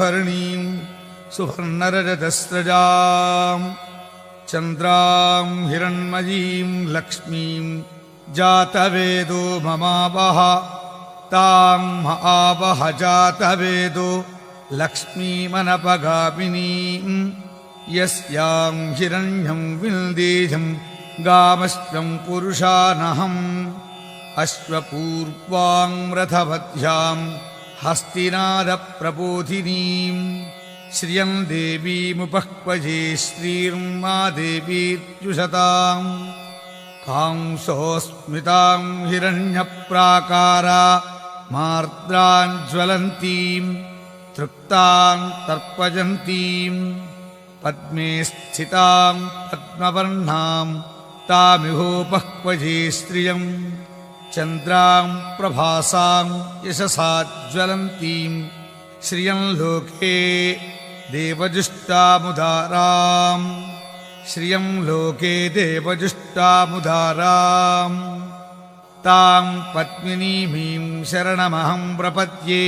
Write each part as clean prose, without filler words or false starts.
हरिणीं सुवर्णरजतस्रजां चन्द्रां हिरण्मयीं लक्ष्मीं जातवेदो ममावह तां महावह जातवेदो लक्ष्मीमनपगामिनीं यस्यां हिरण्यं विल्देजं गामश्वं पुरुषानहम् अश्वपूर्वां रथवध्यां हस्तिनादप्रबोधिनीं श्रियं देवीमुपह्वजे श्रीर्मा देवीर्जुषतां कांसोऽस्मितां हिरण्यप्राकारा मार्द्रां ज्वलन्तीं तृप्तां तर्पयन्तीं पद्मे स्थितां पद्मवर्णां तामिहोपह्वजे श्रियं चन्द्रां प्रभासां यशसा ज्वलन्तीं श्रियं लोके देवजुष्टामुदारां श्रियं लोके देवजुष्टामुदारां तां पद्मिनीमीं शरणमहं प्रपद्ये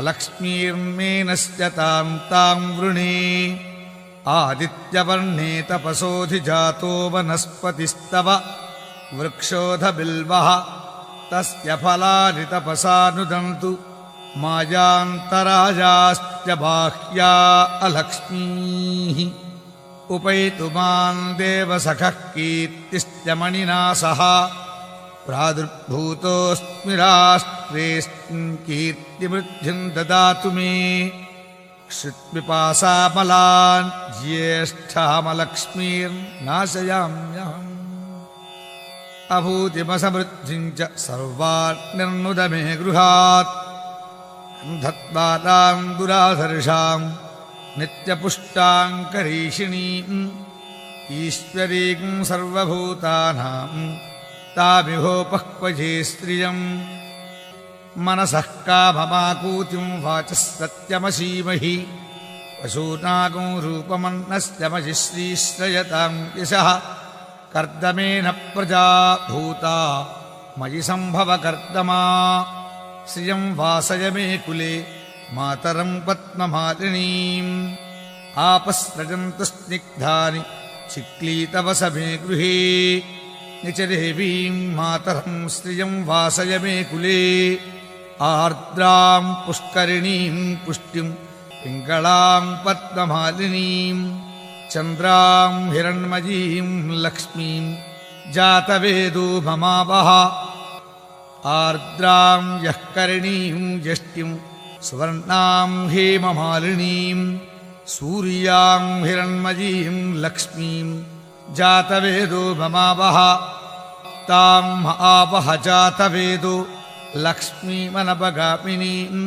अलक्ष्मीर्मेनस्य तां वृणे आदित्यवर्णे तपसोऽधिजातो वनस्पतिस्तव वृक्षोऽधबिल्वः तस्य फलानि तपसा नुदन्तु मायान्तराजाश्च बाह्या अलक्ष्मीः उपैतु मां देवसखः कीर्तिश्च मणिना सह प्रादुर्भूतोऽस्मि राष्ट्रेऽस्मिन् कीर्तिवृद्धिं ददातु मे श्रुत्पिपासामलान् ज्येष्ठमलक्ष्मीर्नाशयाम्यहम् अभूतिमसमृद्धिं च सर्वान् मे गृहात् गन्धद्वातां दुराधर्षां नित्यपुष्टां करीषिणीं ईश्वरीं सर्वभूतानां तामिहोपह्वजे स्त्रियं मनसः काममाकूतिं वाचः सत्यमसीमहि वसूनागं रूपमन्नस्य महि श्रीश्रयतां यशः कर्दमेन प्रजा भूता मयि सम्भव कर्दमा श्रियं वासय मे कुले मातरं पद्ममालिनीम् आपस्रजन्तु स्निग्धानि चिक्लीतवस मे गृहे निचदेवीं मातरं श्रियं वासय मे कुले आर्द्रां पुष्करिणीं पुष्टिं पिङ्गलां पद्ममालिनीं चन्द्रां हिरण्मयीं लक्ष्मीं जातवेदो ममावह आर्द्रां यः करिणीं यष्टिं सुवर्णां हेममालिनीं सूर्यां हिरण्मयीं लक्ष्मीं जातवेदो ममावह तां महावह जातवेदो लक्ष्मीमनपगामिनीं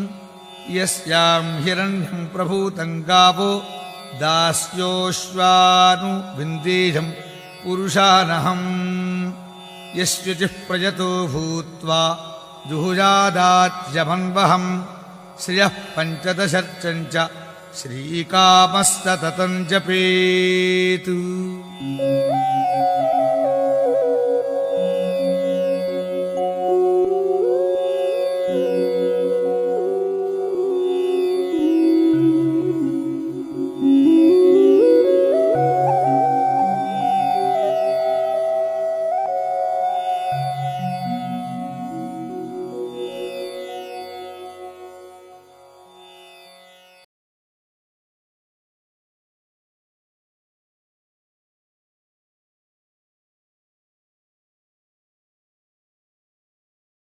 यस्यां हिरण्यं प्रभूतं गावो दास्योश्वानु विन्देजं पुरुषानहम् यस्युचिः प्रयतो भूत्वा जुहुजादात्यमन्वहम् श्रियः पञ्चदशर्चं च श्रीकामस्ततं जपेतु।